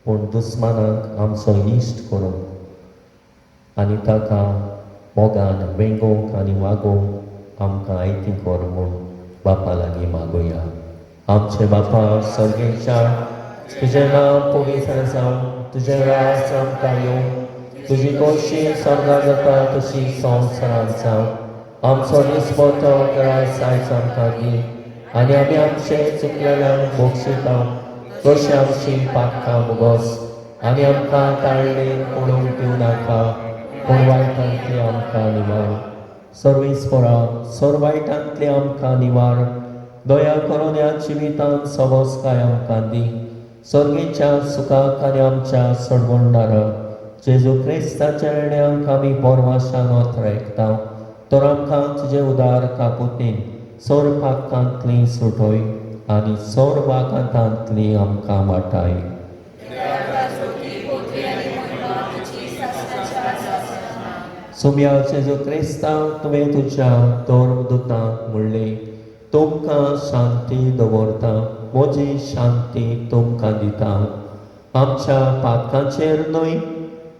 पूण दुस्मानाक आमचो इश्ट करूंक आनी ताका मोगान वेंगोवंक आनी वागोवंक आमकां आयती कर म्हूण बापा लागीं मागुया. आमचे बापा सर्गेच्या तुजें नांव पवित्र जावं, तुजें राज आमकां येवं, तुजी कशी स्वर्गा जाता तशी संवसारांत जावं. आमचो दिसपतो त्रास आयज आमकां दी आनी आमी आमचे चुकलेल्यांक बक्षिता तशी आमची पातकां मुगोस आनी आमकां ताळणे पडूंक दिवं नाका पूण वायटांतली आमकां निवार. सर्वेस्परा सर वायटांतली आमकां निवार. दया करून ह्या जिवितांत सबोसकाय आमकां दी. सर्गेच्या सुखाक आनी आमच्या सडवणदारा जेजू क्रिस्ताच्या येण्याक आमी बोरवाशान वतरेकता. तर आमकां तुजे उदार काकुतीन सौर पाकांतली सुटोय आनी सौर वागांतांतली आमकां वाटाय. सुम्या जेजू क्रिस्तांव तुवें तुज्या धर्मदूतांक म्हणलें तुमकां शांती दवरता, म्हजी शांती तुमकां दिता. आमच्या पातकांचेर न्हय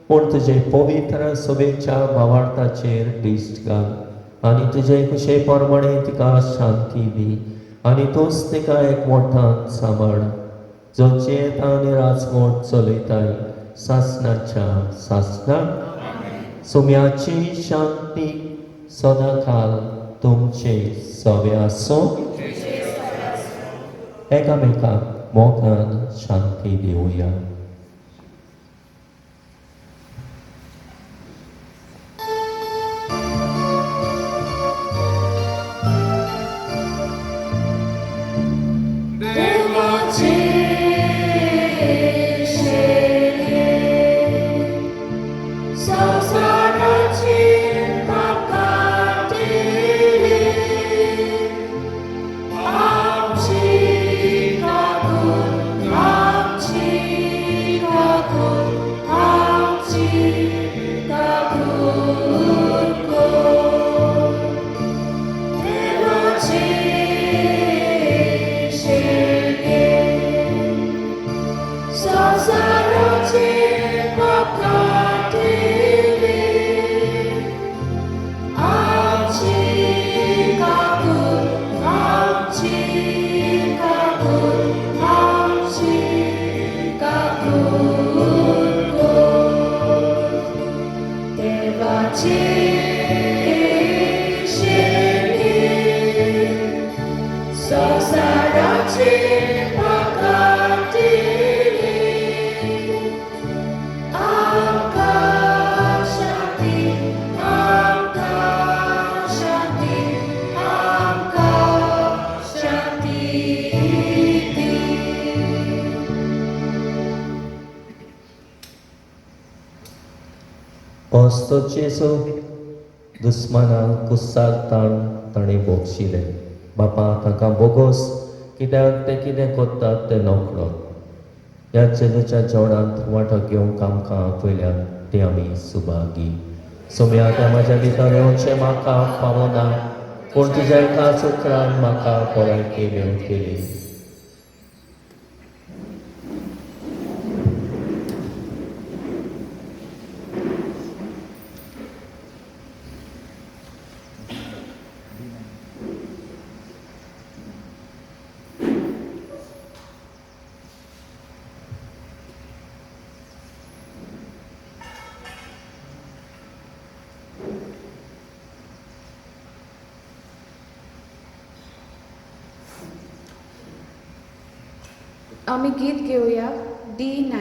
पूण तुजे पवित्र सभेच्या भावार्थाचेर दिश्ट घाल आनी तुजे कुशे प्रमाणे तिका शांती दी आनी तूंच तिका एकवटान सांबाळ. जो चेता आनी राजवट चलयताय सासणाच्या सासणाक. सुम्याची शांती सदांकाल तुमचे सवे आसूं. एकामेकाक मोगान शांती दिवया. होच तो जेजू दुस्मानाक कुस्सारतान ताणें बोगशिलें. बापा ताका बोगोस, कित्याक ते कितें कोत्तात तें नकळो. ह्या जेजूच्या जेवणांत वांटो घेवंक आमकां आपयल्यात ते आमी सुभागी. सोम्या त्या म्हाज्या भितर येवचें म्हाका फावना, पूण तुज्या एकाच उतरान म्हाका भलायकी मेळूं केली. आमी गीत घेवया D9.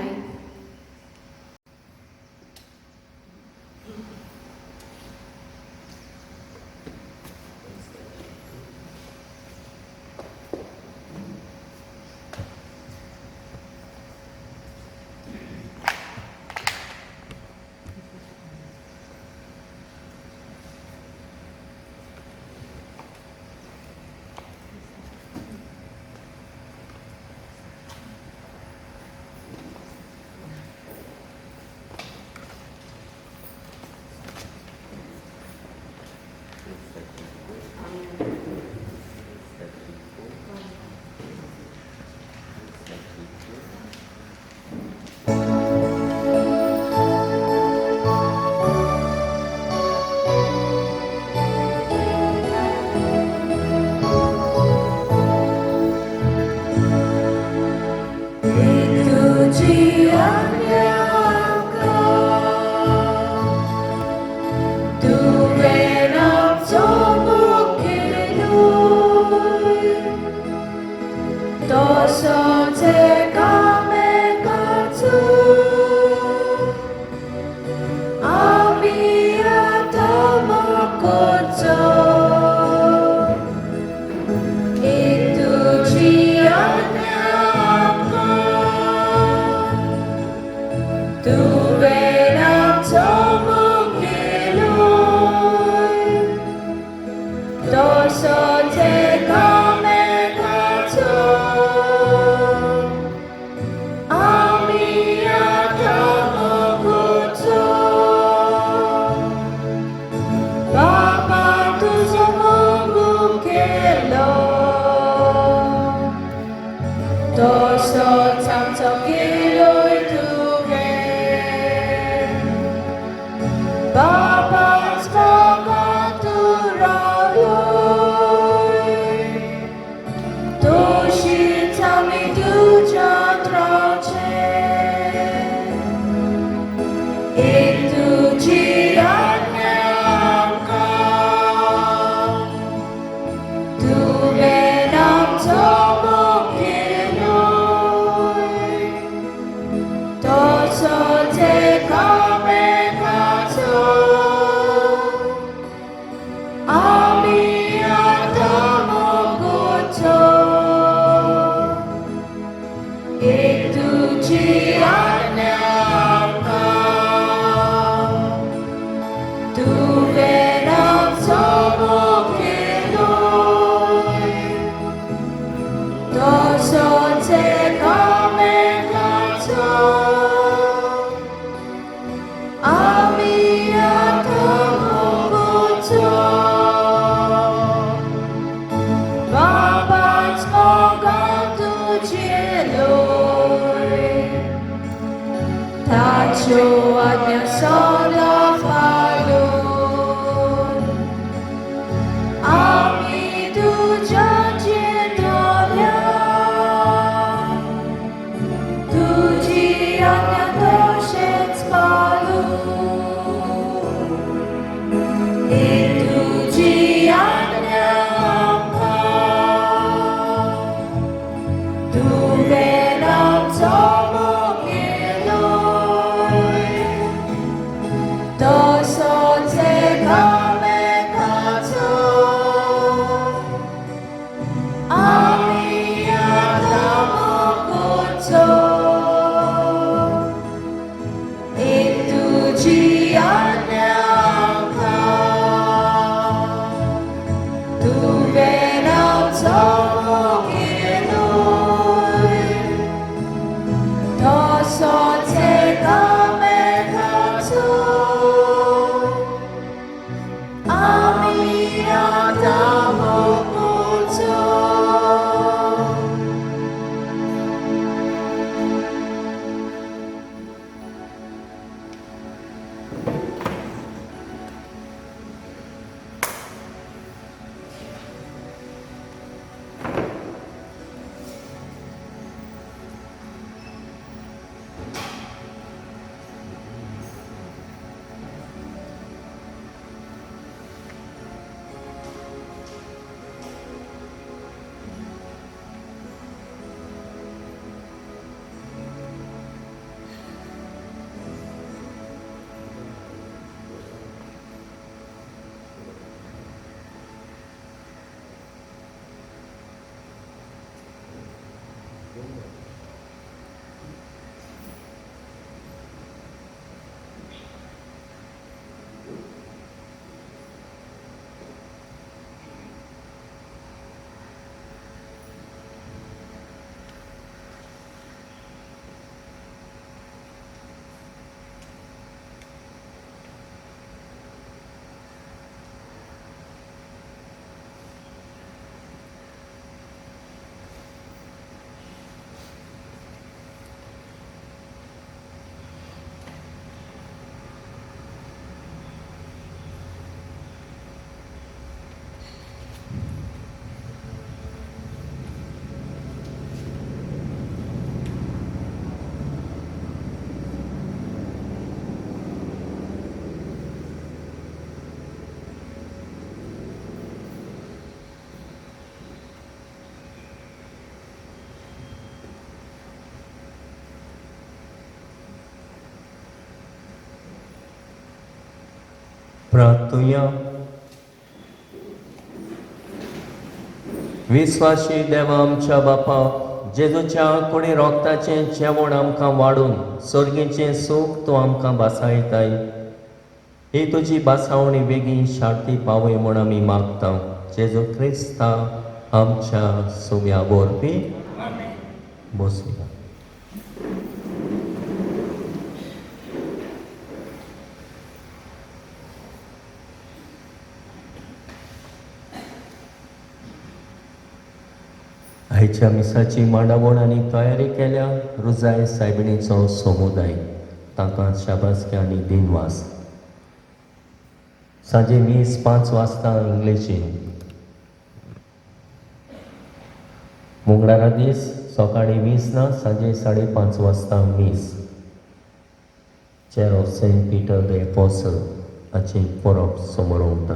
तुझी आज्ञा तुवें आमचो मुखेलूय तसोच एकामेकाचो आमी आतां मोगोचो. तुझी आज्ञा तुवें आमचो मुखेलूय तसोच एकामेकाचो आमी आतां मोगोचो. बाबा तुजो मोग केलो तसोच आमचो केलोय तुवें. बाबाच मोगान तूं रावलोय तशींच आमी तुज्यात रावचे. तुजी आज्ञा आमकां तुवें आमचो मुखेलूय तसोच एकामेकाचो आमी आतां मोगोचो. तुजी आज्ञा आमकां तुवें आमचो मुखेलूय तसोच एकामेकाचो आमी आतां मोगोचो. बाबाच मोगान तुजेलोय ताच्यो आज्ञा सदां पाळून आमी तुज्या चेतोल्या. तुजी आज्ञा तशेंच पाळून तुजी आज्ञा आमकां तुवें आमचो मुखेलूय प्रार्थुया. विस्वाशी देवा आमच्या बापा, जेजूच्या कुडी रोगताचें जेवण आमकां वाडून सर्गेचें सूख तूं आमकां बासायताय. ही तुजी बासावणी बेगीन शांती पावय म्हूण आमी मागता. जेजू क्रिस्ता आमच्या सुम्या वरवीं बसुया. आयच्या मिसाची मांडावळ आनी तयारी केल्या रुजाय सायबिणीचो समुदाय. तांकां शाबासकी आनी दिनवास. सांजे मीस 5 वाजता इंग्लिशीन. मंगळारा दीस सकाळी मीस ना, सांजे 5:30 वाजता मीस. Chair of Saint Peter the apostle हाची परब समोर उरता.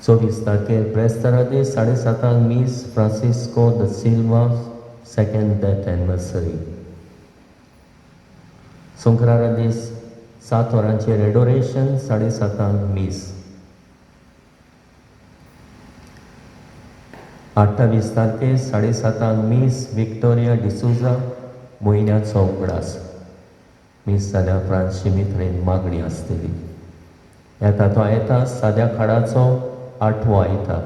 चोवीस तारखेर ब्रेस्तारा दीस 7:30 मीस फ्रांसिस्को द सिल्वा सेकंड डेथ एनिवर्सरी. शुक्रारा दीस 7 वरांचेर एडोरेशन 7:30 मीस. 28 तारखेर 7:30 मीस विक्टोरिया डिसुजा म्हयन्याचो उगडास. मीस जाल्यार फ्रांस शिमित्रेन मागणी आसतली. येता तो येता साद्या खाडाचो 8वो आयतार.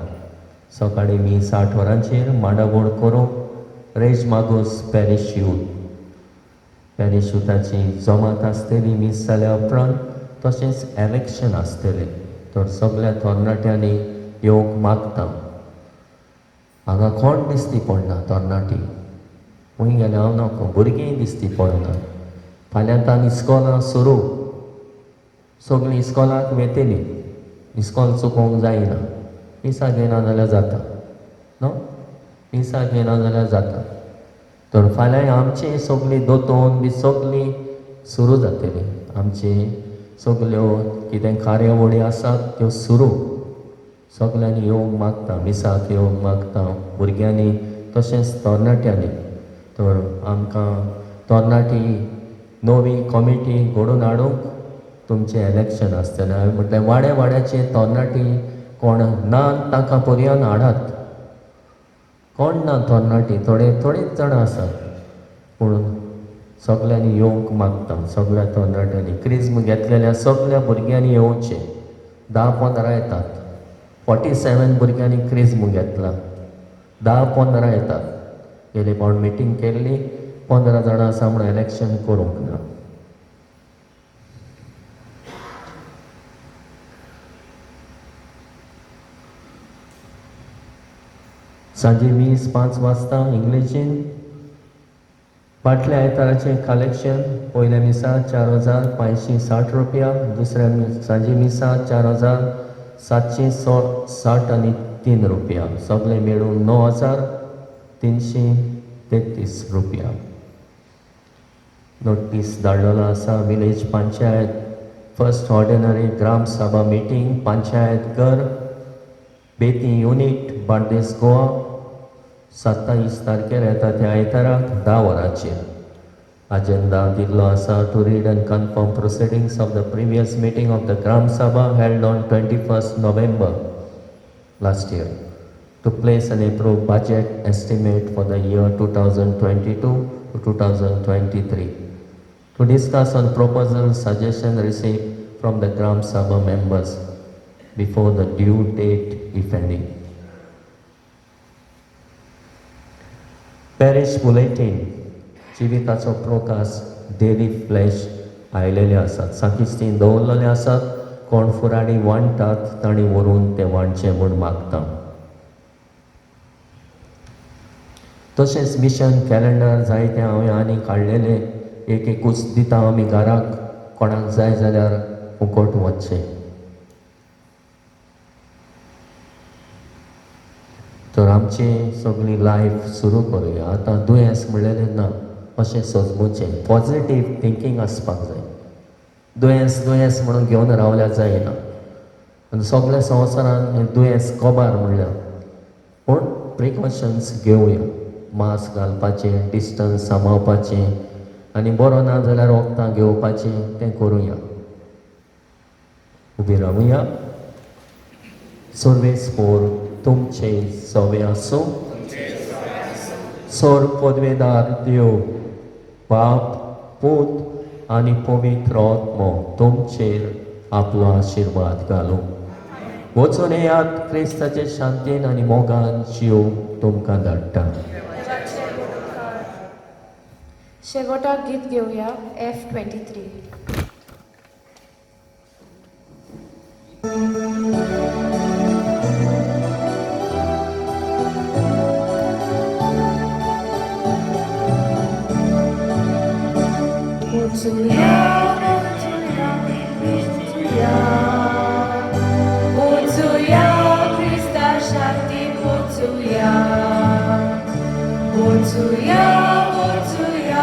सकाळी मीस 8 वरांचेर मांडावळ करूंक रेज मागोस पॅरिश्यूट. पॅरिशूटाची जमात आसतली मीस जाल्या उपरांत. तशेंच एलेक्शन आसतलें. तर सगळ्या तरणाट्यांनी येवंक मागता. हांगा कोण दिसती पडना तरणाटी. खंय गेल्यार हांव नाका, भुरगीं दिसती पडना. फाल्यांतान इस्कॉलां सुरू. सगळीं इस्कॉलाक वेतेली. इस्कॉल चुकोवंक जायना. पिसा घेयना जाल्यार जाता न्हू. पिसा घेयना जाल्यार जाता. तर फाल्यां आमची सगळीं दोतोन बी सगळीं सुरू जातली. आमची सगल्यो कितें कार्यावळी आसात त्यो सुरू. सगल्यांनी येवंक मागता. मिसाक येवंक मागता. भुरग्यांनी तशेंच तरणाट्यांनी. तर आमकां तरणाटी नवी कमिटी घडोवन हाडूंक तुमचें इलेक्शन आसतलें. हांवें म्हटलें वाड्याचे तरणाटी कोण ना ताका पर्यान हाडात. कोण ना तरणाटी, थोडीच जाणां आसात. पूण सगल्यांनी येवंक मागता. सगळ्या तरणाट्यांनी क्रिस्म घेतलेल्या सगळ्या भुरग्यांनी येवचें. 10-15 येतात. 47 भुरग्यांनी क्रिस्म घेतला. 10-15 येतात. गेले पावण मिटींग केल्ली. 15 जाणां आसा म्हणून इलेक्शन करूंक ना. सांजे मीस 5 वाजता इंग्लिशीन. फाटल्या आयताराचें कलेक्शन पयल्या मिसा 4,560 रुपया. दुसऱ्या सांजे मिसा 4,763 रुपया. सगळे मेळून 9,333 रुपया. नोटीस धाडलेलो आसा. विलेज पंचायत फर्स्ट ऑर्डिनरी ग्राम सभा मिटींग पंचायत घर बेती युनिट बार्देस गोवा 27 तारखेर येता त्या आयताराक 10 वरांचेर. अजेंडा दिल्लो आसा. To read and confirm proceedings of the previous meeting of the gram sabha held on 21 November last year, to place an approved budget estimate for the year 2022 to 2023, to discuss on proposals, suggestions received from the Gram Sabha members before the due date, if any. Parish Bulletin, जिविताचो प्रकाश डेली फ्लॅश आयलेले आसात, साकिस्तीन दवरलेले आसात. कोण फुराडी वांडटात तांणी व्हरून ते वांडचे म्हूण मागता. तशेंच मिशन कॅलेंडर जायते हांवें आनी काडलेले, एकूच दिता आमी घराक, कोणाक जाय जाल्यार फुकट वचचें. तर आमची सगळी लायफ सुरू करुया. आतां दुयेंस म्हणलेलें ना, अशें सजमुचें पॉझिटीव थिंकींग आसपाक जाय. दुयेंस म्हणून घेवन रावल्यार जायना. आनी सगळ्या संवसारान हें दुयेंस कोबार म्हणल्यार, पूण प्रिकॉशन्स घेवया. मास्क घालपाचें, डिस्टन्स सांबाळपाचें, आनी बरो ना जाल्यार वखदां घेवपाचें, तें करुया. उबी रावुया. सर्वेस्पोर तुमचे सवे आसूं. सोर पदवेदार देव, बाप, पूत आनी पवित्र आत्मो तुमचेर आपलो आशिर्वाद घालूं. वचून येयात, क्रिस्ताचे शांतीन आनी मोगान जीव तुमकां धाडटा. शेवटाक गीत घेवया F23. Pocuja, Krista Shakti, pocuja. Pocuja, pocuja,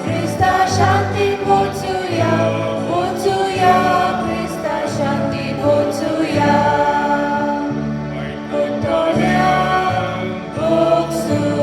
Krista Shakti, pocuja. Pocuja, Krista Shakti, pocuja. Potolia, pocuja.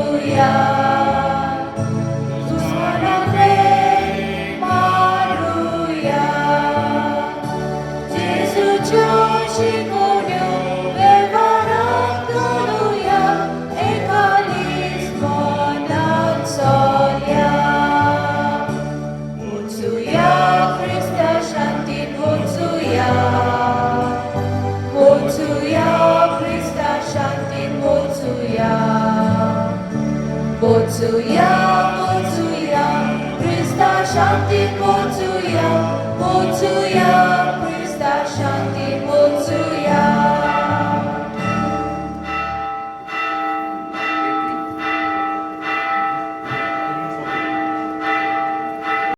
Pocuja, pocuja, Krista Shakti, pocuja. Pocuja,